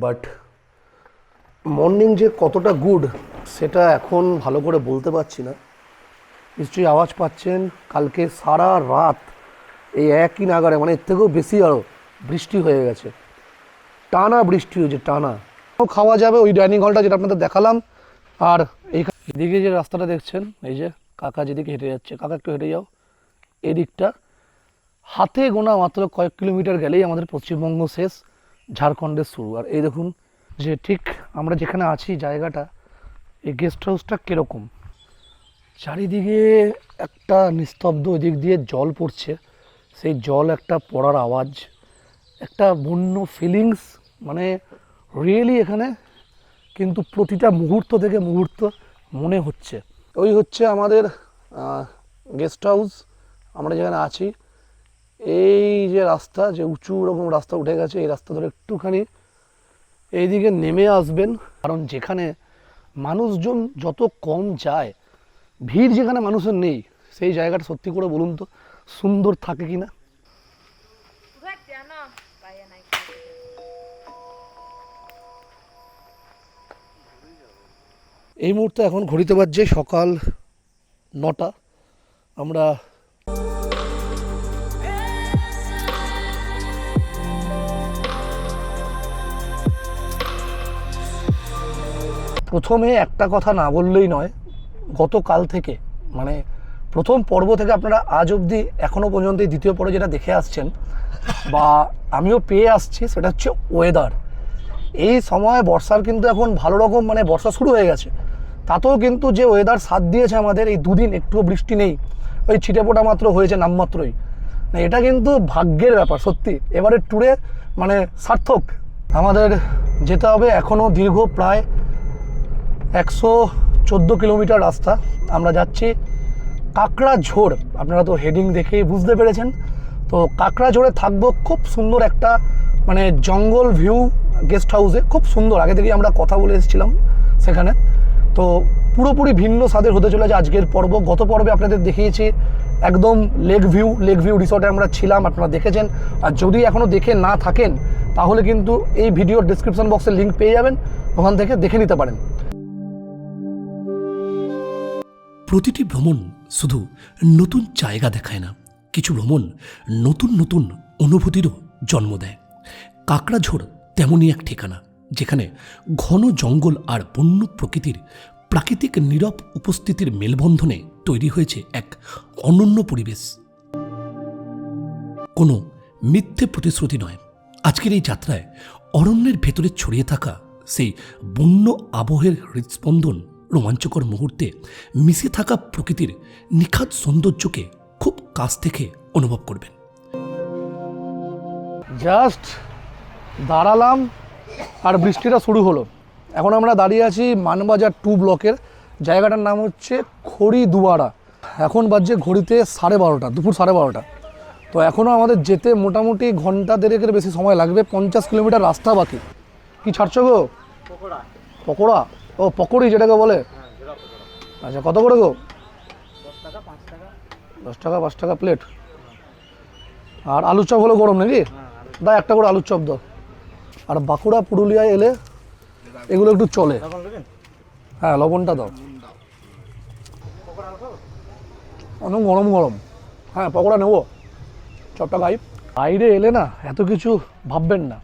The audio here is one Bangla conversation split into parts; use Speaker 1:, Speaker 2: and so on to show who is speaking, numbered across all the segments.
Speaker 1: বাট মর্নিং যে কতটা গুড সেটা এখন ভালো করে বলতে পারছি না। নিশ্চয়ই আওয়াজ পাচ্ছেন, কালকে সারা রাত এই একই নাগারে, মানে এর থেকেও বেশি আরও বৃষ্টি হয়ে গেছে, টানা বৃষ্টি হয়েছে, টানা। খাওয়া যাবে ওই ডাইনিং হলটা যেটা আপনাদের দেখালাম। আর এইদিকে যে রাস্তাটা দেখছেন, এই যে কাকা যেদিকে হেঁটে যাচ্ছে, কাকা একটু হেঁটে যাও, এদিকটা হাতে গোনা মাত্র কয়েক কিলোমিটার গেলেই আমাদের পশ্চিমবঙ্গ শেষ, ঝাড়খণ্ডের শুরু। আর এই দেখুন যে ঠিক আমরা যেখানে আছি জায়গাটা, এই গেস্ট হাউসটা কীরকম, চারিদিকে একটা নিস্তব্ধ, এদিক দিয়ে জল পড়ছে, সেই জল একটা পড়ার আওয়াজ, একটা বন্য ফিলিংস, মানে রিয়েলি এখানে কিন্তু প্রতিটা মুহূর্ত থেকে মুহূর্ত মনে হচ্ছে। ওই হচ্ছে আমাদের গেস্ট হাউস, আমরা যেখানে আছি। এই যে রাস্তা, যে উঁচু রকম রাস্তা উঠে গেছে, এই রাস্তা ধরে একটুখানি এইদিকে নেমে আসবেন, কারণ যেখানে মানুষজন যত কম যায়, ভিড় যেখানে মানুষের নেই, সেই জায়গাটা সত্যি করে বলুন তো সুন্দর থাকে কি না। এই মুহূর্তে এখন ঘড়িতে বাজছে সকাল 9টা। আমরা প্রথমে একটা কথা না বললেই নয়, গতকাল থেকে মানে প্রথম পর্ব থেকে আপনারা আজ অবধি এখনও পর্যন্ত এই দ্বিতীয় পর্ব যেটা দেখে আসছেন বা আমিও পেয়ে আসছি, সেটা হচ্ছে ওয়েদার। এই সময় বর্ষার কিন্তু এখন ভালো রকম, মানে বর্ষা শুরু হয়ে গেছে, তাতেও কিন্তু যে ওয়েদার সাথ দিয়েছে আমাদের, এই দুদিন একটুও বৃষ্টি নেই, ওই ছিটেফোঁটা মাত্র হয়েছে নামমাত্রই, এটা কিন্তু ভাগ্যের ব্যাপার সত্যি। এবারে ট্যুরে মানে সার্থক। আমাদের যেতে হবে এখনও দীর্ঘ প্রায় 114 কিলোমিটার রাস্তা। আমরা যাচ্ছি কাকড়াঝোড়, আপনারা তো হেডিং দেখেই বুঝতে পেরেছেন। তো কাকড়াঝোড়ে থাকবো, খুব সুন্দর একটা মানে জঙ্গল ভিউ গেস্ট হাউসে, খুব সুন্দর। আগে থেকেই আমরা কথা বলে এসেছিলাম সেখানে। তো পুরোপুরি ভিন্ন স্বাদের হতে চলেছে আজকের পর্ব। গত পর্বে আপনাদের দেখিয়েছি একদম লেক ভিউ রিসর্টে আমরা ছিলাম, আপনারা দেখেছেন। আর যদি এখনও দেখে না থাকেন তাহলে কিন্তু এই ভিডিওর ডিসক্রিপশন বক্সে লিঙ্ক পেয়ে যাবেন, ওখান থেকে দেখে নিতে পারেন।
Speaker 2: প্রতিটি ভ্রমণ শুধু নতুন জায়গা দেখায় না, কিছু ভ্রমণ নতুন নতুন অনুভূতিরও জন্ম দেয়। কাকড়াঝোড় তেমনই এক ঠিকানা, যেখানে ঘন জঙ্গল আর বন্য প্রকৃতির প্রাকৃতিক নীরব উপস্থিতির মেলবন্ধনে তৈরি হয়েছে এক অনন্য পরিবেশ। কোনো মিথ্যে প্রতিশ্রুতি নয়, আজকের এই যাত্রায় অরণ্যের ভেতরে ছড়িয়ে থাকা সেই বন্য আবহের হৃদস্পন্দন, রোমাঞ্চকর মুহূর্তে মিশে থাকা প্রকৃতির নিখাত সৌন্দর্যকে খুব কাছ থেকে অনুভব করবেন।
Speaker 1: জাস্ট দাঁড়ালাম আর বৃষ্টিটা শুরু হলো। এখন আমরা দাঁড়িয়ে আছি মানবাজার 2 ব্লকের, জায়গাটার নাম হচ্ছে খড়িদুয়ারা। এখন বাজছে ঘড়িতে 12:30, দুপুর 12:30। তো এখনও আমাদের যেতে মোটামুটি ঘন্টা দেড়েকের বেশি সময় লাগবে। 50 কিলোমিটার রাস্তা বাকি। কি ছাড়ছো গো? পকোড়া? ও পকোড়ি যেটাকে বলে। আচ্ছা, কত করে গো? 10 টাকা 5 টাকা প্লেট। আর আলুর চপ হলো গরম নাকি? দা একটা করে আলুর চপ দাও। আর বাঁকুড়া পুরুলিয়ায় এলে এগুলো একটু চলে। হ্যাঁ, লবণটা দাও। অনেক গরম গরম। হ্যাঁ, পকোড়া নেবো, চপটা খাই। বাইরে এলে না এত কিছু ভাববেন না,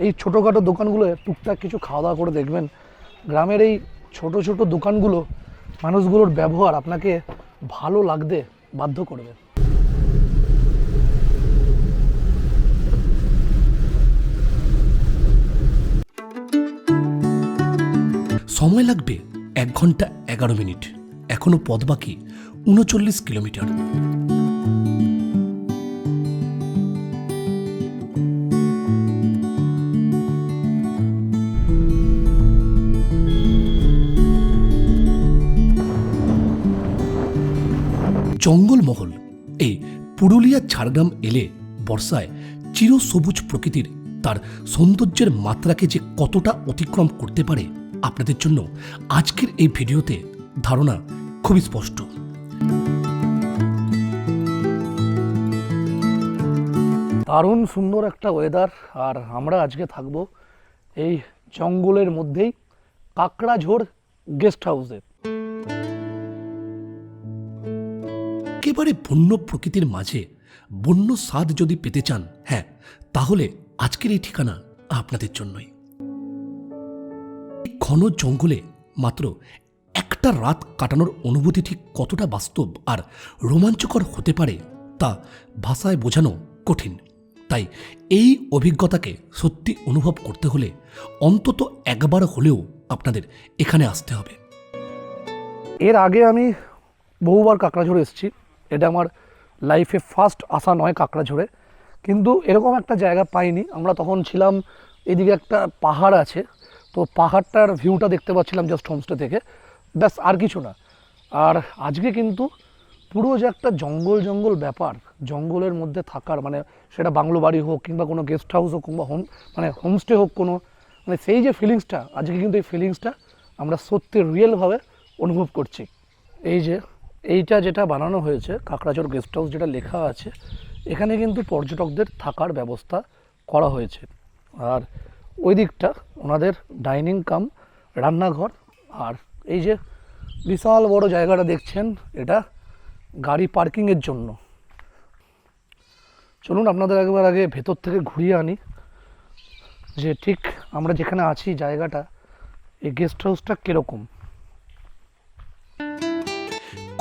Speaker 1: এই ছোটোখাটো দোকানগুলো টুকটাক কিছু খাওয়া দাওয়া করে দেখবেন। গ্রামের এই ছোট ছোট দোকানগুলো, মানুষগুলোর ব্যবহার আপনাকে ভালো লাগতে বাধ্য করবে।
Speaker 2: সময় লাগবে 1 ঘন্টা 11 মিনিট। এখনো পথ বাকি 39 কিলোমিটার। জঙ্গলমহল এই পুরুলিয়া ঝাড়গ্রাম এলে বর্ষায় চিরসবুজ প্রকৃতির তার সৌন্দর্যের মাত্রাকে যে কতটা অতিক্রম করতে পারে, আপনাদের জন্য আজকের এই ভিডিওতে ধারণা খুবই স্পষ্ট।
Speaker 1: দারুণ সুন্দর একটা ওয়েদার। আর আমরা আজকে থাকবো এই জঙ্গলের মধ্যেই কাকড়াঝোড় গেস্ট হাউসে।
Speaker 2: একেবারে বন্য প্রকৃতির মাঝে বন্য স্বাদ যদি পেতে চান, হ্যাঁ, তাহলে আজকের এই ঠিকানা আপনাদের জন্যই। এই ঘন জঙ্গলে মাত্র একটা রাত কাটানোর অনুভূতি ঠিক কতটা বাস্তব আর রোমাঞ্চকর হতে পারে তা ভাষায় বোঝানো কঠিন। তাই এই অভিজ্ঞতাকে সত্যি অনুভব করতে হলে অন্তত একবার হলেও আপনাদের এখানে আসতে হবে।
Speaker 1: এর আগে আমি বহুবার কাকড়াঝোড়ে এসেছি, এটা আমার লাইফে ফার্স্ট আসা নয় কাকড়াঝোড়ে, কিন্তু এরকম একটা জায়গা পাইনি। আমরা তখন ছিলাম এদিকে একটা পাহাড় আছে, তো পাহাড়টার ভিউটা দেখতে পাচ্ছিলাম জাস্ট হোমস্টে থেকে, ব্যাস আর কিছু না। আর আজকে কিন্তু পুরো যে একটা জঙ্গল জঙ্গল ব্যাপার, জঙ্গলের মধ্যে থাকার মানে সেটা বাংলো বাড়ি হোক কিংবা কোনো গেস্ট হাউস হোক কিংবা হোমস্টে হোক কোনো, মানে সেই যে ফিলিংসটা আজকে কিন্তু এই ফিলিংসটা আমরা সত্যি রিয়েলভাবে অনুভব করছি। এইটা যেটা বানানো হয়েছে কাকড়াঝোড় গেস্ট হাউস যেটা লেখা আছে, এখানে কিন্তু পর্যটকদের থাকার ব্যবস্থা করা হয়েছে। আর ওই দিকটা ওনাদের ডাইনিং কাম রান্নাঘর। আর এই যে বিশাল বড় জায়গাটা দেখছেন, এটা গাড়ি পার্কিংয়ের জন্য। চলুন আপনাদের একবার আগে ভেতর থেকে ঘুরিয়ে আনি যে ঠিক আমরা যেখানে আছি জায়গাটা, এই গেস্ট হাউসটা কীরকম।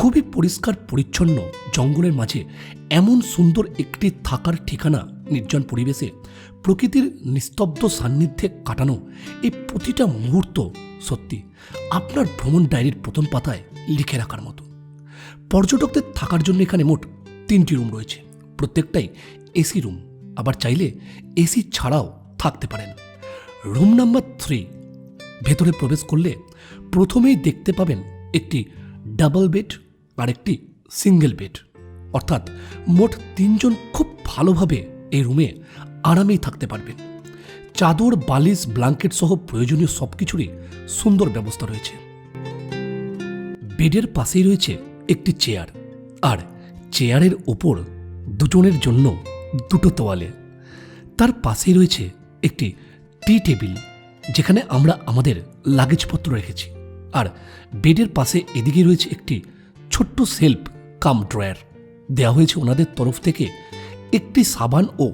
Speaker 2: খুবই পরিষ্কার পরিচ্ছন্ন জঙ্গলের মাঝে এমন সুন্দর একটি থাকার ঠিকানা, নির্জন পরিবেশে প্রকৃতির নিস্তব্ধ সান্নিধ্যে কাটানো এই প্রতিটা মুহূর্ত সত্যি আপনার ভ্রমণ ডায়েরির প্রথম পাতায় লিখে রাখার মতো। পর্যটকদের থাকার জন্য এখানে মোট 3টি রুম রয়েছে, প্রত্যেকটাই এসি রুম, আবার চাইলে এসি ছাড়াও থাকতে পারেন। রুম নাম্বার 3 ভেতরে প্রবেশ করলে প্রথমেই দেখতে পাবেন একটি ডাবল বেড আর একটি সিঙ্গেল বেড, অর্থাৎ মোট 3 জন খুব ভালোভাবে এই রুমে আরামেই থাকতে পারবেন। চাদর, বালিশ, ব্ল্যাঙ্কেট সহ প্রয়োজনীয় সবকিছুরই সুন্দর ব্যবস্থা রয়েছে। বেডের পাশেই রয়েছে একটি চেয়ার, আর চেয়ারের ওপর দুজনের জন্য 2টো তোয়ালে। তার পাশেই রয়েছে একটি টি টেবিল, যেখানে আমরা আমাদের লাগেজপত্র রেখেছি। আর বেডের পাশে এদিকে রয়েছে একটি ছোট্ট সেলফ কাম ড্রয়ার। দেওয়া হয়েছে ওনাদের তরফ থেকে একটি সাবান ও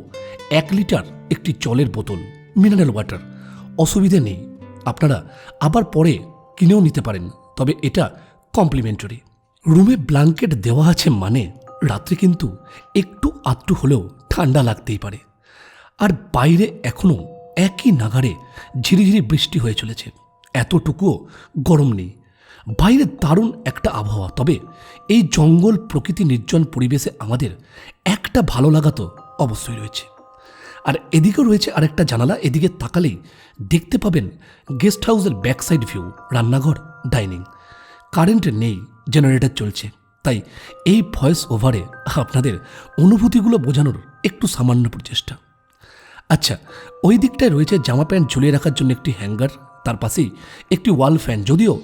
Speaker 2: 1 লিটার একটি জলের বোতল, মিনারেল ওয়াটার। অসুবিধে নেই, আপনারা আবার পরে কিনেও নিতে পারেন, তবে এটা কমপ্লিমেন্টারি। রুমে ব্ল্যাঙ্কেট দেওয়া আছে মানে রাত্রে কিন্তু একটু আধটু হলেও ঠান্ডা লাগতেই পারে। আর বাইরে এখনও একই নাগাড়ে ঝিরিঝিরি বৃষ্টি হয়ে চলেছে, এতটুকুও গরম নেই। বাইরে দারুণ একটা আবহাওয়া, তবে এই জঙ্গল প্রকৃতি নির্জন পরিবেশে আমাদের একটা ভালো লাগা তো অবশ্যই রয়েছে। আর এদিকেও রয়েছে আরেকটা জানালা, এদিকে তাকালেই দেখতে পাবেন গেস্ট হাউসের ব্যাক সাইড ভিউ, রান্নাঘর, ডাইনিং। কারেন্ট নেই, জেনারেটর চলছে, তাই এই ভয়েস ওভারে আপনাদের অনুভূতিগুলো বোঝানোর একটু সামান্য প্রচেষ্টা। আচ্ছা, ওই দিকটায় রয়েছে জামা প্যান্ট ঝুলিয়ে রাখার জন্য একটি হ্যাঙ্গার, তার পাশেই একটি ওয়াল ফ্যান, যদিও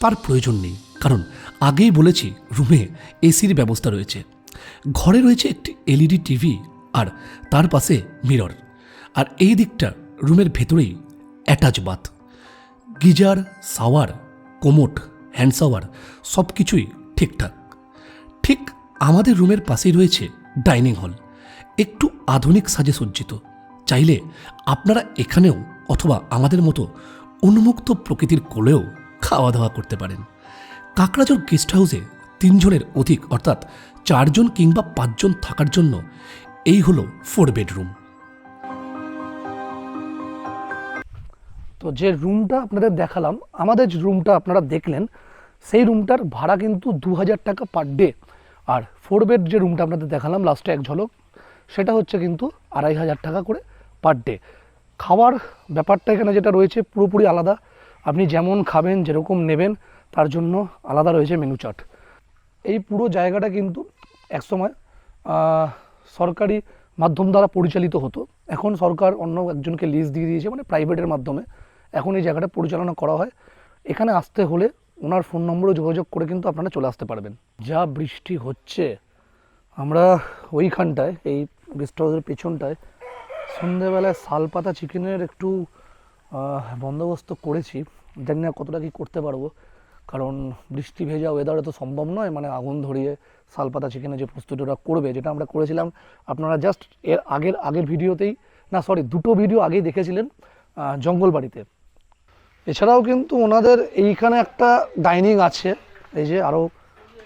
Speaker 2: তার প্রয়োজন নেই, কারণ আগেই বলেছি রুমে এসির ব্যবস্থা রয়েছে। ঘরে রয়েছে একটি এলইডি টিভি আর তার পাশে মিরর। আর এই দিকটা রুমের ভেতরেই attach bath, geyser, shower, commode, hand shower সব কিছুই ঠিকঠাক। ঠিক আমাদের রুমের পাশেই রয়েছে ডাইনিং হল, একটু আধুনিক সাজে সজ্জিত। চাইলে আপনারা এখানেও অথবা আমাদের মতো উন্মুক্ত প্রকৃতির কোলেও খাওয়া দাওয়া করতে পারেন। কাকড়াঝোড় গেস্ট হাউসে 3 জনের অধিক অর্থাৎ 4 জন কিংবা 5 জন থাকার জন্য এই হলো 4 বেডরুম।
Speaker 1: তো যে রুমটা আপনাদের দেখালাম, আমাদের যে রুমটা আপনারা দেখলেন, সেই রুমটার ভাড়া কিন্তু 2000 টাকা পার ডে। আর 4 বেড যে রুমটা আপনাদের দেখালাম লাস্টে এক ঝলক, সেটা হচ্ছে কিন্তু 2500 টাকা করে পার ডে। খাওয়ার ব্যাপারটা এখানে যেটা রয়েছে পুরোপুরি আলাদা, আপনি যেমন খাবেন যেরকম নেবেন তার জন্য আলাদা রয়েছে মেনু চার্ট। এই পুরো জায়গাটা কিন্তু একসময় সরকারি মাধ্যম দ্বারা পরিচালিত হতো, এখন সরকার অন্য একজনকে লিজ দিয়ে দিয়েছে, মানে প্রাইভেটের মাধ্যমে এখন এই জায়গাটা পরিচালনা করা হয়। এখানে আসতে হলে ওনার ফোন নম্বরে যোগাযোগ করে কিন্তু আপনারা চলে আসতে পারবেন। যা বৃষ্টি হচ্ছে, আমরা ওইখানটায় এই গেস্ট হাউসের পেছনটায় সন্ধ্যেবেলায় শালপাতা চিকেনের একটু বন্দোবস্ত করেছি, জানি না কতটা কি করতে পারবো, কারণ বৃষ্টি ভেজা ওয়েদারে তো সম্ভব নয়, মানে আগুন ধরিয়ে শালপাতা চিকেনে যে প্রস্তুতি ওরা করবে, যেটা আমরা করেছিলাম আপনারা জাস্ট এর আগের ভিডিওতেই, না সরি 2টো ভিডিও আগেই দেখেছিলেন জঙ্গলবাড়িতে। এছাড়াও কিন্তু ওনাদের এইখানে একটা ডাইনিং আছে, এই যে আরও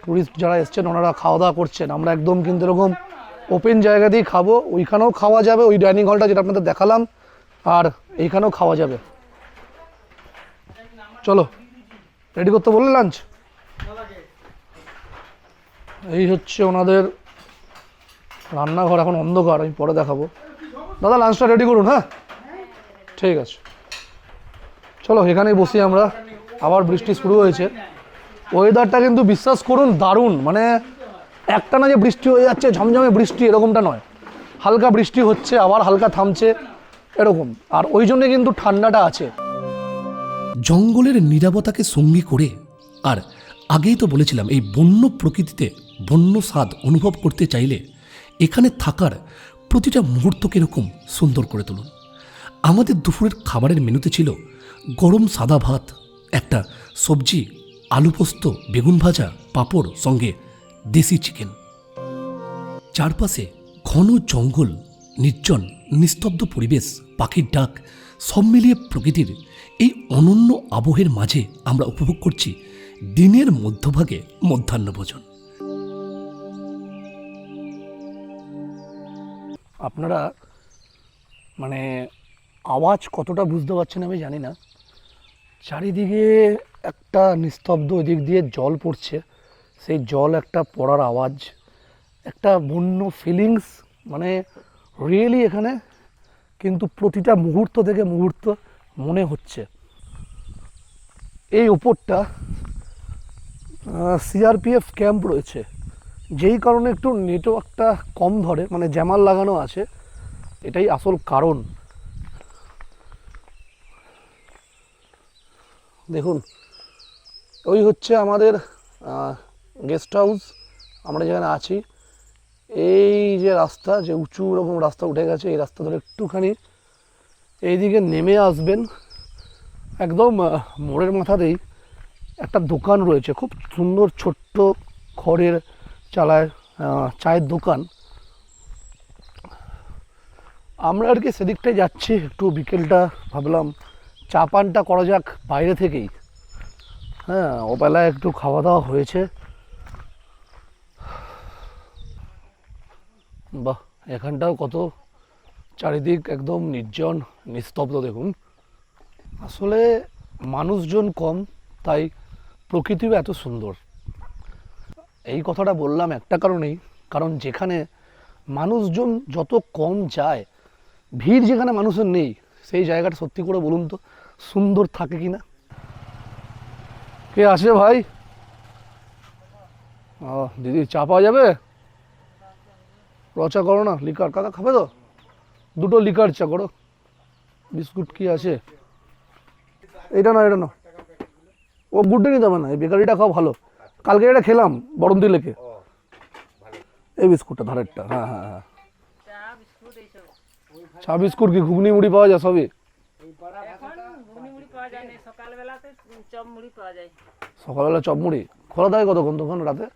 Speaker 1: টুরিস্ট যারা এসছেন ওনারা খাওয়া দাওয়া করছেন, আমরা একদম কিন্তু এরকম ওপেন জায়গাতেই খাবো, ওইখানেও খাওয়া যাবে, ওই ডাইনিং হলটা যেটা আপনাদের দেখালাম, আর এইখানেও খাওয়া যাবে। চলো রেডি করতে বললে লাঞ্চ। এই হচ্ছে ওনাদের রান্নাঘর, এখন অন্ধকার, আমি পরে দেখাবো। দাদা লাঞ্চটা রেডি করুন, হ্যাঁ ঠিক আছে। চলো এখানেই বসি আমরা, আবার বৃষ্টি শুরু হয়েছে। ওয়েদারটা কিন্তু বিশ্বাস করুন দারুণ, মানে একটা না যে বৃষ্টি হয়ে যাচ্ছে ঝমঝমে বৃষ্টি এরকমটা নয়, হালকা বৃষ্টি হচ্ছে আবার হালকা থামছে এরকম, আর ওই জন্যে কিন্তু ঠান্ডাটা আছে।
Speaker 2: জঙ্গলের নীরবতাকে সঙ্গী করে, আর আগেই তো বলেছিলাম এই বন্য প্রকৃতিতে বন্য স্বাদ অনুভব করতে চাইলে এখানে থাকার প্রতিটা মুহূর্তকে এরকম সুন্দর করে তুলুন। আমাদের দুপুরের খাবারের মেনুতে ছিল গরম সাদা ভাত, একটা সবজি, আলু পোস্ত, বেগুন ভাজা, পাঁপড়, সঙ্গে দেশি চিকেন। চারপাশে ঘন জঙ্গল, নির্জন নিস্তব্ধ পরিবেশ, পাখির ডাক, সব মিলিয়ে প্রকৃতির এই অনন্য আবহের মাঝে আমরা উপভোগ করছি দিনের মধ্যভাগে মধ্যাহ্নভোজন।
Speaker 1: আপনারা মানে আওয়াজ কতটা বুঝতে পারছেন আমি জানি না, চারিদিকে একটা নিস্তব্ধ, ওদিক দিয়ে জল পড়ছে, সেই জল একটা পড়ার আওয়াজ, একটা বন্য ফিলিংস, মানে রিয়েলি এখানে কিন্তু প্রতিটা মুহূর্ত থেকে মুহূর্ত মনে হচ্ছে। এই ওপরটা সিআরপিএফ ক্যাম্প রয়েছে, যেই কারণে একটু নেটওয়ার্কটা কম ধরে, মানে জ্যামার লাগানো আছে, এটাই আসল কারণ। দেখুন ওই হচ্ছে আমাদের গেস্ট হাউস, আমরা যেখানে আছি। এই যে রাস্তা, যে উঁচু রকম রাস্তা উঠে গেছে, এই রাস্তা ধরে একটুখানি এইদিকে নেমে আসবেন, একদম মোড়ের মাথাতেই একটা দোকান রয়েছে, খুব সুন্দর ছোট্ট খড়ের চালায় চায়ের দোকান। আমরা আর কি সেদিকটাই যাচ্ছি, একটু বিকেলটা ভাবলাম চা পানটা করা যাক বাইরে থেকেই। হ্যাঁ, ওবেলায় একটু খাওয়া দাওয়া হয়েছে। বাহ, এখানটাও কত চারিদিক একদম নির্জন নিস্তব্ধ। দেখুন আসলে মানুষজন কম, তাই প্রকৃতিও এত সুন্দর। এই কথাটা বললাম একটা কারণেই, কারণ যেখানে মানুষজন যত কম যায়, ভিড় যেখানে মানুষের নেই, সেই জায়গাটা সত্যি করে বলুন তো সুন্দর থাকে কি না। কে আসে ভাই? ও দিদি, চা পাওয়া যাবে? রচা করো না, লিকার। কাকা খাবে তো? দুটো লিকার চা করো। বিস্কুট কি আছে? এটা না, এটা না, ও গুড্ডে নিতে হবে না, এই বেকারিটা খাওয়া ভালো। কালকে এটা খেলাম বরন্তি লেকে, এই বিস্কুটটা ধারেরটা। হ্যাঁ হ্যাঁ হ্যাঁ, চা বিস্কুট কি ঘুগনি মুড়ি পাওয়া যায় সবই? সকালবেলা চপ মুড়ি খোলা থাকে কতক্ষণ দোকান? রাতে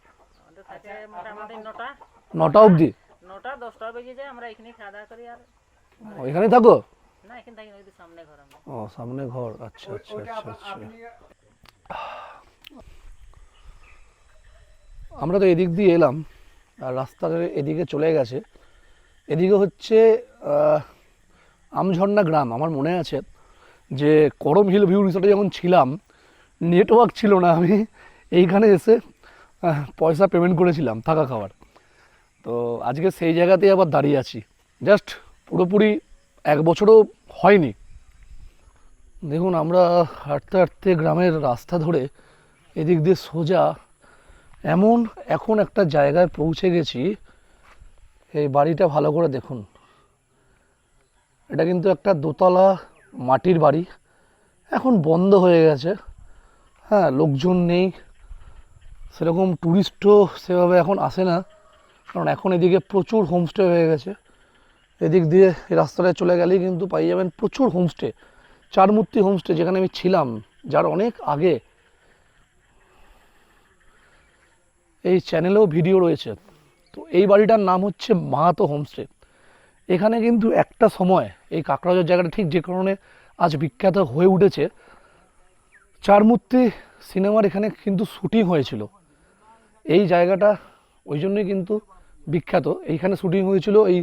Speaker 1: 9টা অবধি?
Speaker 3: 9টা-10টা বেজে যায়, আমরা এখানে খাওয়া দাওয়া করি। আর
Speaker 1: এখানেই থাকো?
Speaker 3: না, এখানে থাকি না, ওই সামনে ঘর আমরা।
Speaker 1: ও সামনে ঘর, আচ্ছা আচ্ছা আচ্ছা আচ্ছা। আমরা তো এদিক দিয়ে এলাম, আর রাস্তার এদিকে চলে গেছে। এদিকে হচ্ছে আমঝর্ণা গ্রাম। আমার মনে আছে যে করম হিল ভিউ রিসোর্টে যখন ছিলাম, নেটওয়ার্ক ছিল না, আমি এইখানে এসে পয়সা পেমেন্ট করেছিলাম থাকা খাওয়ার। তো আজকে সেই জায়গাতেই আবার দাঁড়িয়ে আছি, জাস্ট পুরোপুরি 1 বছরও হয়নি। দেখুন আমরা হাঁটতে হাঁটতে গ্রামের রাস্তা ধরে এদিক দিয়ে সোজা এমন এখন একটা জায়গায় পৌঁছে গেছি। এই বাড়িটা ভালো করে দেখুন, এটা কিন্তু একটা দোতলা মাটির বাড়ি, এখন বন্ধ হয়ে গেছে। হ্যাঁ, লোকজন নেই, সেরকম টুরিস্টও সেভাবে এখন আসে না, কারণ এখন এদিকে প্রচুর হোমস্টে হয়ে গেছে। এদিক দিয়ে এই রাস্তাটায় চলে গেলেই কিন্তু পাই যাবেন প্রচুর হোমস্টে, চারমূর্তি হোমস্টে, যেখানে আমি ছিলাম, যার অনেক আগে এই চ্যানেলেও ভিডিও রয়েছে। তো এই বাড়িটার নাম হচ্ছে মাহাতো হোমস্টে। এখানে কিন্তু একটা সময় এই কাকড়াঝোড় জায়গাটা ঠিক যে কারণে আজ বিখ্যাত হয়ে উঠেছে, চারমূর্তি সিনেমার এখানে কিন্তু শুটিং হয়েছিল। এই জায়গাটা ওই জন্যই কিন্তু বিখ্যাত। এইখানে শুটিং হয়েছিল, এই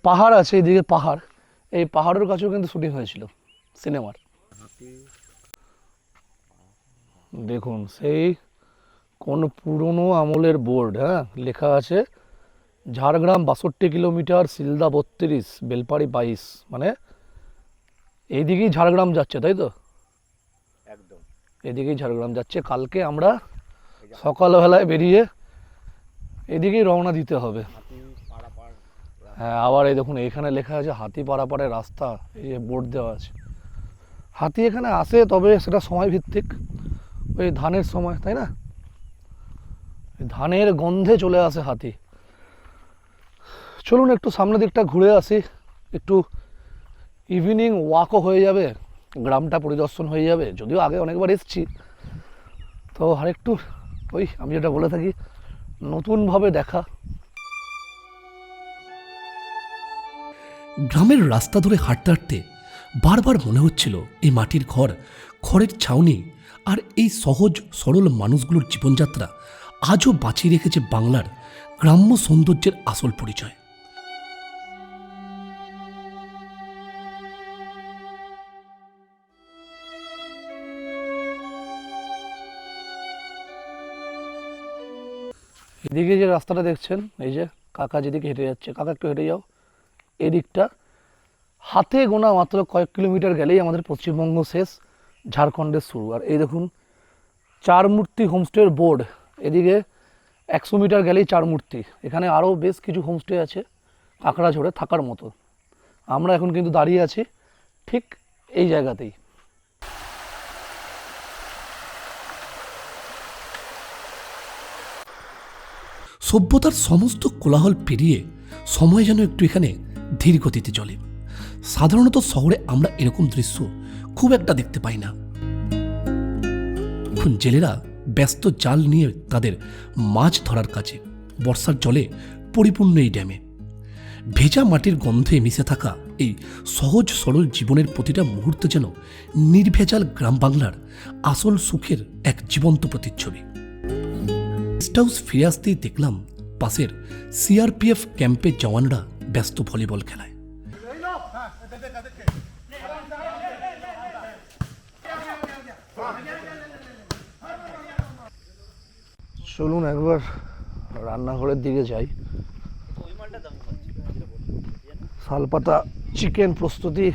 Speaker 1: পাহাড় আছে এইদিকে পাহাড়, এই পাহাড়ের কাছেও কিন্তু শুটিং হয়েছিল সিনেমার। দেখুন সেই কোন পুরনো আমলের বোর্ড, হ্যাঁ, লেখা আছে ঝাড়গ্রাম 62 কিলোমিটার, শিলদা 32, বেলপাড়ি 22, মানে এইদিকেই ঝাড়গ্রাম যাচ্ছে, তাই তো?
Speaker 4: একদম
Speaker 1: এদিকেই ঝাড়গ্রাম যাচ্ছে। কালকে আমরা সকালবেলায় বেরিয়ে এদিকেই রওনা দিতে হবে। হ্যাঁ, আবার এই দেখুন এখানে লেখা আছে হাতি পারাপারের রাস্তা, এই যে বোর্ড দেওয়া আছে। হাতি এখানে আসে, তবে সেটা সময় ভিত্তিক, ওই ধানের সময়, তাই না? ধানের গন্ধে চলে আসে হাতি। চলুন একটু সামনের দিকটা ঘুরে আসি, একটু ইভিনিং ওয়াকও হয়ে যাবে, গ্রামটা পরিদর্শন হয়ে যাবে। যদিও আগে অনেকবার এসেছি, তো আরেকটু ওই আমি যেটা বলে থাকি নতুনভাবে দেখা।
Speaker 2: গ্রামের রাস্তা ধরে হাঁটতে হাঁটতে বারবার মনে হচ্ছিল এই মাটির ঘর, খড়ের ছাউনি আর এই সহজ সরল মানুষগুলোর জীবনযাত্রা আজও বাঁচিয়ে রেখেছে বাংলার গ্রাম্য সৌন্দর্যের আসল পরিচয়।
Speaker 1: এদিকে যে রাস্তাটা দেখছেন, এই যে কাকা যেদিকে হেঁটে যাচ্ছে, কাকা একটু হেঁটে যাও, এদিকটা হাতে গোনা মাত্র কয়েক কিলোমিটার গেলেই আমাদের পশ্চিমবঙ্গ শেষ, ঝাড়খণ্ডের শুরু। আর এই দেখুন চারমূর্তি হোমস্টের বোর্ড, এদিকে 100 মিটার গেলেই চারমূর্তি। এখানে আরও বেশ কিছু হোমস্টে আছে কাকড়াঝোড়ে থাকার মতো। আমরা এখন কিন্তু দাঁড়িয়ে আছি ঠিক এই জায়গাতেই।
Speaker 2: সভ্যতার সমস্ত কোলাহল পেরিয়ে সময় যেন একটু এখানে ধীর গতিতে চলে। সাধারণত শহরে আমরা এরকম দৃশ্য খুব একটা দেখতে পাই না। এখন জেলেরা ব্যস্ত জাল নিয়ে তাদের মাছ ধরার কাজে। বর্ষার জলে পরিপূর্ণ এই ড্যামে ভেজা মাটির গন্ধে মিশে থাকা এই সহজ সরল জীবনের প্রতিটা মুহূর্ত যেন নির্ভেজাল গ্রাম বাংলার আসল সুখের এক জীবন্ত প্রতিচ্ছবি। গেস্ট হাউস ফিরে আসতেই দেখলাম পাশের সিআরপিএফ ক্যাম্পের জওয়ানরা ব্যস্ত ভলিবল খেলায়।
Speaker 1: চলুন একবার রান্নাঘরের দিকে যাই। শালপাতা চিকেন প্রস্তুতি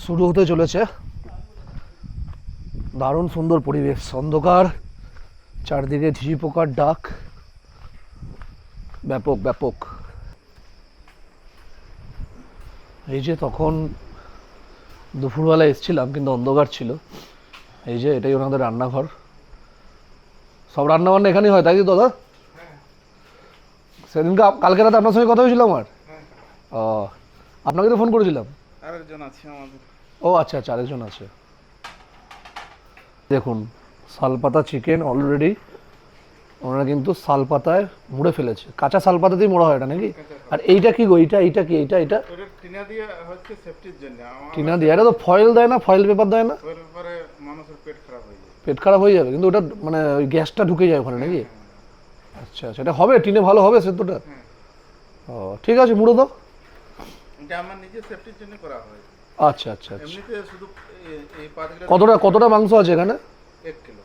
Speaker 1: শুরু হতে চলেছে। দারুণ সুন্দর পরিবেশ, অন্ধকার, চারদিকে ঝিঝি পোকার ডাক, ব্যাপক ব্যাপক। এই যে তখন দুপুরবেলা এসেছিলাম কিন্তু অন্ধকার ছিল। এই যে এটাই ওনাদের রান্নাঘর, সব রান্না বান্না এখানেই হয়, তাই তো দাদা? সেদিনকে কালকে রাতে আপনার সঙ্গে কথা হয়েছিল আমার। ও, আপনাকে তো ফোন করেছিলাম।
Speaker 4: আরেকজন আছে আমাদের।
Speaker 1: ও আচ্ছা আচ্ছা, আরেকজন আছে। দেখুন শালপাতা চিকেন অলরেডি ওনারা কিন্তু শালপাতায় মুড়ে ফেলেছে, কাঁচা শালপাতাতেই মোড়া হয় এটা নাকি? আর এইটা কি গো, এইটা কি, এটা
Speaker 4: ওটা টিনা দিয়ে হচ্ছে সেফটির জন্য।
Speaker 1: টিনা দিয়ে, এটা তো ফয়েল দেয় না, ফয়েল পেপার দেয় না?
Speaker 4: ওর পরে মানুষের পেট খারাপ হয়ে যায়।
Speaker 1: পেট খারাপ হয়ে যাবে, কিন্তু ওটা মানে ওই গ্যাসটা ঢুকে যায় ওখানে নাকি? আচ্ছা, সেটা হবে টিনে, ভালো হবে সেদ্ধটা? ও ঠিক আছে, মুড়ো দাও।
Speaker 4: এটা আমার নিজের সেফটির জন্য করা হয়।
Speaker 1: আচ্ছা আচ্ছা আচ্ছা।
Speaker 4: এমনিতে শুধু এই পাতগুলো
Speaker 1: কতটা মাংস আছে এখানে?
Speaker 4: 1 কিলো।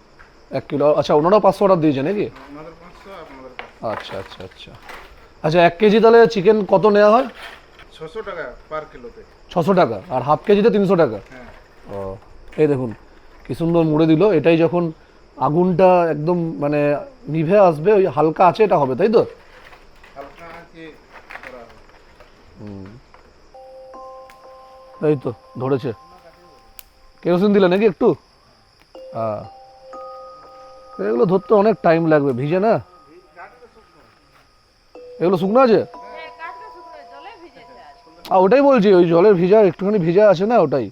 Speaker 1: 1 কিলো, আচ্ছা। ওনারা 500 অর্ডার দিয়েছে নাকি?
Speaker 4: আমাদের 500, আপনাদের 500।
Speaker 1: আচ্ছা আচ্ছা আচ্ছা আচ্ছা। 1 কেজি তাহলে চিকেন কত নেওয়া হয়?
Speaker 4: 600 টাকা পার কিলোতে।
Speaker 1: 600 টাকা, আর হাফ কেজিতে 300 টাকা।
Speaker 4: হ্যাঁ।
Speaker 1: ও, এই দেখুন কি সুন্দর মুড়ে দিল। এটাই যখন আগুনটা একদম মানে নিভে আসবে, ওই হালকা আছে এটা হবে, তাই তো?
Speaker 4: হালকা আছে করা হয়।
Speaker 1: এই তো ধরেছে। কেরোসিন দিলে নাকি একটু? হ্যাঁ, এগুলো ধরতে অনেক টাইম লাগবে, ভিজে না এগুলো? শুকনো আছে? ওটাই বলছি, ওই জলের ভিজা একটুখানি ভিজা আছে না, ওটাই।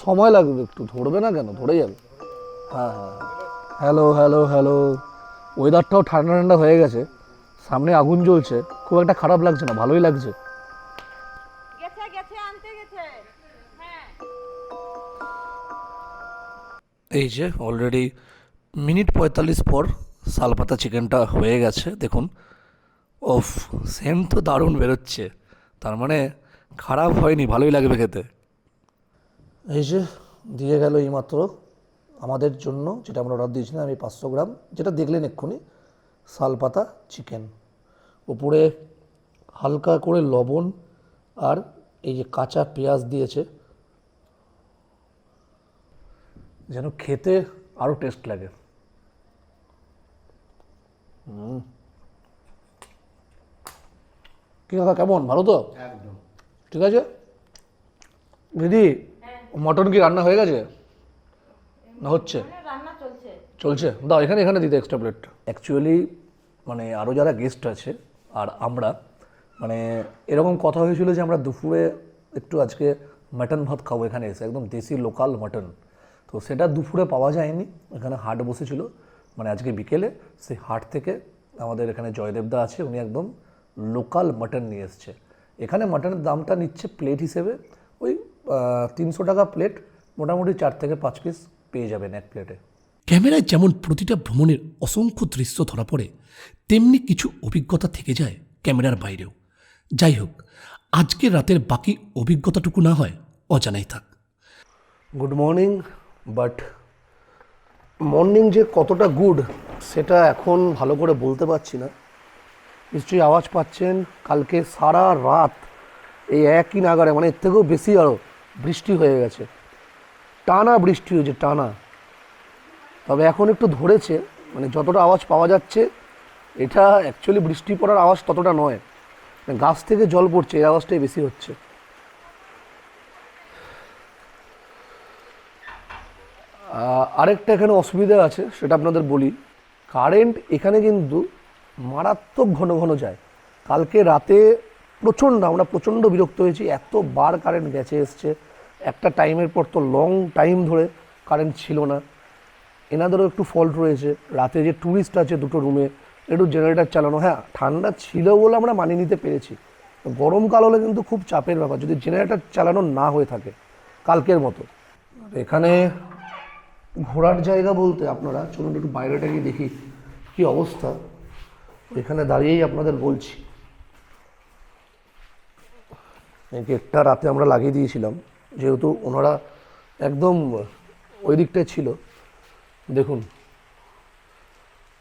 Speaker 1: সময় লাগবে, একটু ধরবে না কেন, ধরে যাবে। হ্যাঁ হ্যাঁ, হ্যালো হ্যালো হ্যালো। ওয়েদারটাও ঠান্ডা ঠান্ডা হয়ে গেছে, সামনে আগুন জ্বলছে, খুব একটা খারাপ লাগছে না, ভালোই লাগছে।
Speaker 5: গেছে গেছে আনতে গেছে। হ্যাঁ
Speaker 2: এই যে অলরেডি মিনিট 45 পর শালপাতা চিকেনটা হয়ে গেছে। দেখুন, ওফ, সেন্ট তো দারুণ বেরোচ্ছে, তার মানে খারাপ হয়নি, ভালোই লাগবে খেতে।
Speaker 1: এই যে দিয়ে গেল এইমাত্র আমাদের জন্য, যেটা আমরা অর্ডার দিয়েছিলাম, আমি 500 গ্রাম, যেটা দেখলেন এক্ষুনি, শালপাতা চিকেন। উপরে হালকা করে লবণ আর এই যে কাঁচা পেঁয়াজ দিয়েছে, যেন খেতে আরও টেস্ট লাগে। কি কথা, কেমন, ভালো তো?
Speaker 4: একদম
Speaker 1: ঠিক আছে দিদি, মটন কি রান্না হয়ে গেছে না হচ্ছে?
Speaker 5: রান্না চলছে।
Speaker 1: চলছে, দাও এখানে এখানে দিতে এক্সট্রা প্লেট। অ্যাকচুয়ালি মানে আরও যারা গেস্ট আছে আর আমরা, মানে এরকম কথা হয়েছিল যে আমরা দুপুরে একটু আজকে মাটন ভাত খাবো এখানে এসে, একদম দেশি লোকাল মাটন। তো সেটা দুপুরে পাওয়া যায়নি, এখানে হাট বসেছিল মানে আজকে বিকেলে, সেই হাট থেকে আমাদের এখানে জয়দেবদা আছে, উনি একদম লোকাল মাটন নিয়ে এসছে। এখানে মাটনের দামটা নিচ্ছে প্লেট হিসেবে ওই 300 টাকা প্লেট, মোটামুটি 4 থেকে 5 পিস পেয়ে যাবেন এক প্লেটে।
Speaker 2: ক্যামেরায় যেমন প্রতিটা ভ্রমণের অসংখ্য দৃশ্য ধরা পড়ে, তেমনি কিছু অভিজ্ঞতা থেকে যায় ক্যামেরার বাইরেও। যাই হোক, আজকের রাতের বাকি অভিজ্ঞতাটুকু না হয় অজানাই থাক।
Speaker 1: গুড মর্নিং, বাট মর্নিং যে কতটা গুড সেটা এখন ভালো করে বলতে পারছি না। নিশ্চয়ই আওয়াজ পাচ্ছেন, কালকে সারা রাত এই একই নাগারে, মানে এর থেকেও বেশি আরও বৃষ্টি হয়ে গেছে, টানা বৃষ্টি হয়েছে, টানা। তবে এখন একটু ধরেছে, মানে যতটা আওয়াজ পাওয়া যাচ্ছে এটা অ্যাকচুয়ালি বৃষ্টি পড়ার আওয়াজ ততটা নয়, মানে গাছ থেকে জল পড়ছে এই আওয়াজটাই বেশি হচ্ছে। আরেকটা এখানে অসুবিধা আছে, সেটা আপনাদের বলি। কারেন্ট এখানে কিন্তু মারাত্মক ঘন ঘন যায়। কালকে রাতে আমরা প্রচণ্ড বিরক্ত হয়েছি, এতবার কারেন্ট গেছে এসছে, একটা টাইমের পর তো লং টাইম ধরে কারেন্ট ছিল না। এনাদেরও একটু ফল্ট রয়েছে, রাতে যে ট্যুরিস্ট আছে দুটো রুমে, একটু জেনারেটার চালানো। হ্যাঁ, ঠান্ডা ছিল বলে আমরা মানিয়ে নিতে পেরেছি, গরমকাল হলে কিন্তু খুব চাপের ব্যাপার যদি জেনারেটার চালানো না হয়ে থাকে কালকের মতো। এখানে ঘোরার জায়গা বলতে আপনারা চলুন একটু বাইরেটা গিয়ে দেখি কী অবস্থা, এখানে দাঁড়িয়েই আপনাদের বলছি। এই গেটটা রাতে আমরা লাগিয়ে দিয়েছিলাম, যেহেতু ওনারা একদম ওই দিকটায় ছিল। দেখুন,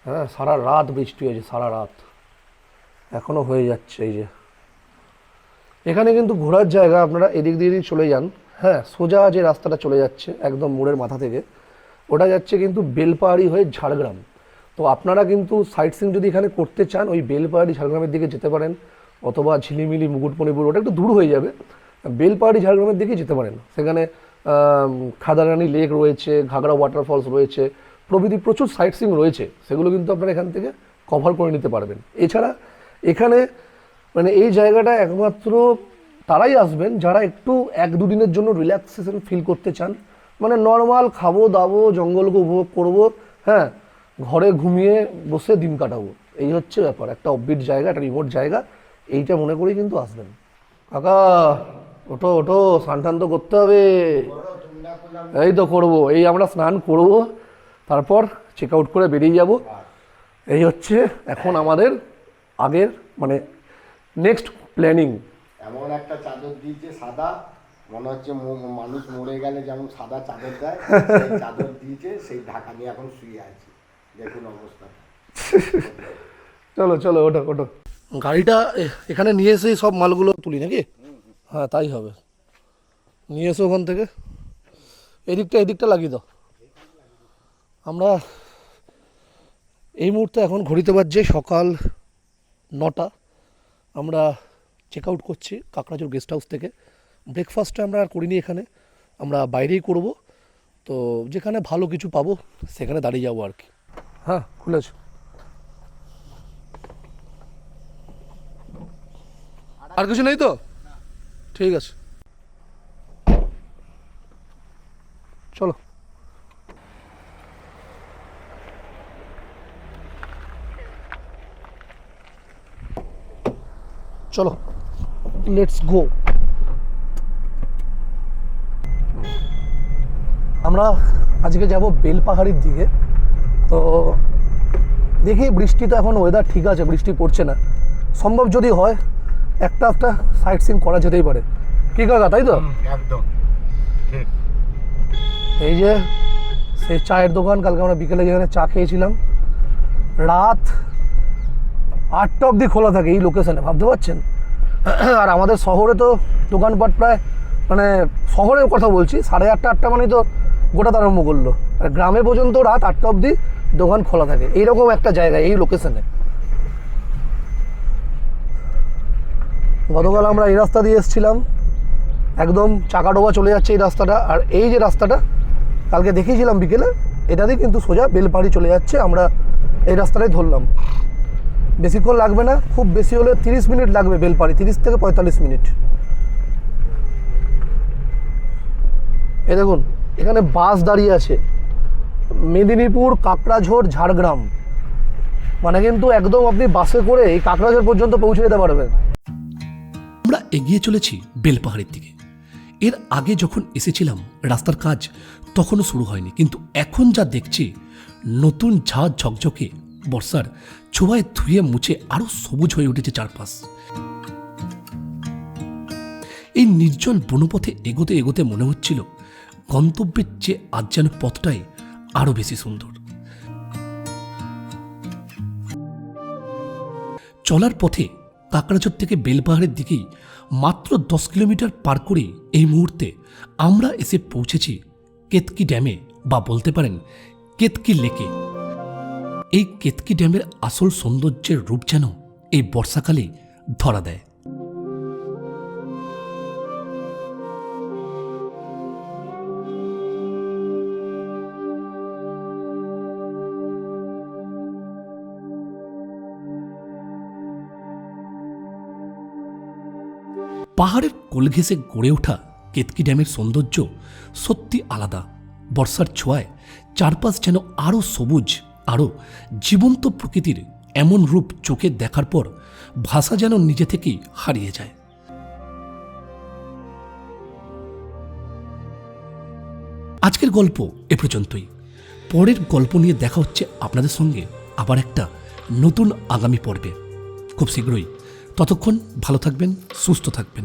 Speaker 1: হ্যাঁ, সারা রাত বৃষ্টি হয়েছে, সারা রাত, এখনও হয়ে যাচ্ছে। এই যে এখানে কিন্তু ঘোরার জায়গা, আপনারা এদিক দিয়ে চলে যান। হ্যাঁ, সোজা যে রাস্তাটা চলে যাচ্ছে একদম মোড়ের মাথা থেকে, ওটা যাচ্ছে কিন্তু বেলপাহাড়ি হয়ে ঝাড়গ্রাম। তো আপনারা কিন্তু সাইট সিন যদি এখানে করতে চান, ওই বেলপাহাড়ি ঝাড়গ্রামের দিকে যেতে পারেন, অথবা ঝিলিমিলি মুকুটমণিপুর, ওটা একটু দূর হয়ে যাবে, বেলপাহাড়ি ঝাড়গ্রামের দিকে যেতে পারেন। সেখানে খাদারানি লেক রয়েছে, ঘাগড়া ওয়াটারফলস রয়েছে, প্রভৃতি প্রচুর সাইট সিন রয়েছে, সেগুলো কিন্তু আপনারা এখান থেকে কভার করে নিতে পারবেন। এছাড়া এখানে মানে এই জায়গাটা একমাত্র তারাই আসবেন যারা একটু 1-2 দিনের জন্য রিল্যাক্সেশন ফিল করতে চান, মানে নর্মাল খাবো দাবো, জঙ্গলকে উপভোগ করবো, হ্যাঁ, ঘরে ঘুমিয়ে বসে দিন কাটাবো, এই হচ্ছে ব্যাপার। একটা অফবিট জায়গা, একটা রিমোট জায়গা, এইটা মনে করেই কিন্তু আসবেন। কাকা ওঠো ওঠো, স্নান টান তো করতে হবে। এই তো করবো, এই আমরা স্নান করবো, তারপর চেক আউট করে বেরিয়ে যাব। এই হচ্ছে এখন আমাদের আগের মানে নেক্সট প্ল্যানিং।
Speaker 6: এমন একটা চাদর দিয়েছে সাদা, মনে হচ্ছে মানুষ মরে গেলে যেমন সাদা চাদর দেয়, সেই চাদর দিয়েছে, সেই ঢাকা নিয়ে এখন শুয়ে আছি। দেখুন অবস্থা।
Speaker 1: চলো চলো, ওঠো ওঠো। গাড়িটা এখানে নিয়ে এসেই সব মালগুলো তুলি নাকি? হ্যাঁ, তাই হবে। নিয়ে এসো ওখান থেকে, এদিকটা লাগিয়ে দাও। আমরা এই মুহূর্তে এখন ঘড়িতে বাজছে সকাল 9টা। আমরা চেক আউট করছি কাকড়াঝোড় গেস্ট হাউস থেকে। ব্রেকফাস্টটা আমরা আর করিনি এখানে, আমরা বাইরেই করব। তো যেখানে ভালো কিছু পাবো সেখানে দাঁড়িয়ে যাবো আর কি। হ্যাঁ, খুলেছ? আর কিছু নেই তো? ঠিক আছে। চলো। চলো, লেটস গো। আমরা আজকে যাব বেলপাহাড়ির দিকে। তো দেখি, বৃষ্টি তো এখন ওয়েদার ঠিক আছে, বৃষ্টি পড়ছে না। সম্ভব যদি হয় একটা সাইট সিন করা যেতেই পারে, কি কাকা, তাই তো?
Speaker 6: একদম ঠিক।
Speaker 1: এই যে সেই চায়ের দোকান, কালকে আমরা বিকেলে যেখানে চা খেয়েছিলাম, রাত 8টা অবধি খোলা থাকে এই লোকেশনে, ভাবতে পারছেন? আর আমাদের শহরে তো দোকানপাট প্রায়, মানে শহরের কথা বলছি, 8:30 8টা মানে তো গোটা আরম্ভ করলো। আর গ্রামে পর্যন্ত রাত 8টা অবধি দোকান খোলা থাকে, এইরকম একটা জায়গা এই লোকেশনে। গতকাল আমরা এই রাস্তা দিয়ে এসেছিলাম, একদম চাকাডোবা চলে যাচ্ছে এই রাস্তাটা। আর এই যে রাস্তাটা কালকে দেখিয়েছিলাম বিকেলে, এটা দিয়ে কিন্তু সোজা বেলপাহাড়ি চলে যাচ্ছে। আমরা এই রাস্তাটাই ধরলাম। বেশিক্ষণ লাগবে না, খুব বেশি হলে 30 মিনিট লাগবে বেলপাহাড়ি, 30 থেকে 45 মিনিট। এই দেখুন, এখানে বাস দাঁড়িয়ে আছে, মেদিনীপুর, কাকড়াঝোড়, ঝাড়গ্রাম, মানে কিন্তু একদম আপনি বাসে করে এই কাকড়াঝোড় পর্যন্ত পৌঁছে যেতে পারবেন।
Speaker 2: আমরা এগিয়ে চলেছি বেলপাহাড়ির দিকে। এর আগে যখন এসেছিলাম রাস্তার কাজ তখনও শুরু হয়নি, কিন্তু এখন যা দেখছি, নতুন ঝাঁ ঝকঝকে বর্ষার ছোঁয়ায় ধুয়ে মুছে আরও সবুজ হয়ে উঠেছে চারপাশ। এই নির্জন বনপথে এগোতে এগোতে মনে হচ্ছিল গন্তব্যের চেয়ে আজ যেন পথটাই আরও বেশি সুন্দর। চলার পথে কাকড়াঝোড় থেকে বেলপাহাড়ের দিকেই মাত্র 10 কিলোমিটার পার করে এই মুহূর্তে আমরা এসে পৌঁছেছি কেতকি ড্যামে, বা বলতে পারেন কেতকি লেকে। এই কেতকি ড্যামের আসল সৌন্দর্যের রূপ যেন এই বর্ষাকালে ধরা দেয়। পাহাড়ের কোল ঘেঁষে গড়ে ওঠা কেতকি ড্যামের সৌন্দর্য সত্যি আলাদা। বর্ষার ছোঁয়ায় চারপাশ যেন আরও সবুজ, আরও জীবন্ত প্রকৃতির এমন রূপ চোখে দেখার পর ভাষা যেন নিজে থেকেই হারিয়ে যায়। আজকের গল্প এ পর্যন্তই। পরের গল্প নিয়ে দেখা হচ্ছে আপনাদের সঙ্গে আবার একটা নতুন আগামী পর্বে খুব শীঘ্রই। ততক্ষণ ভালো থাকবেন, সুস্থ থাকবেন।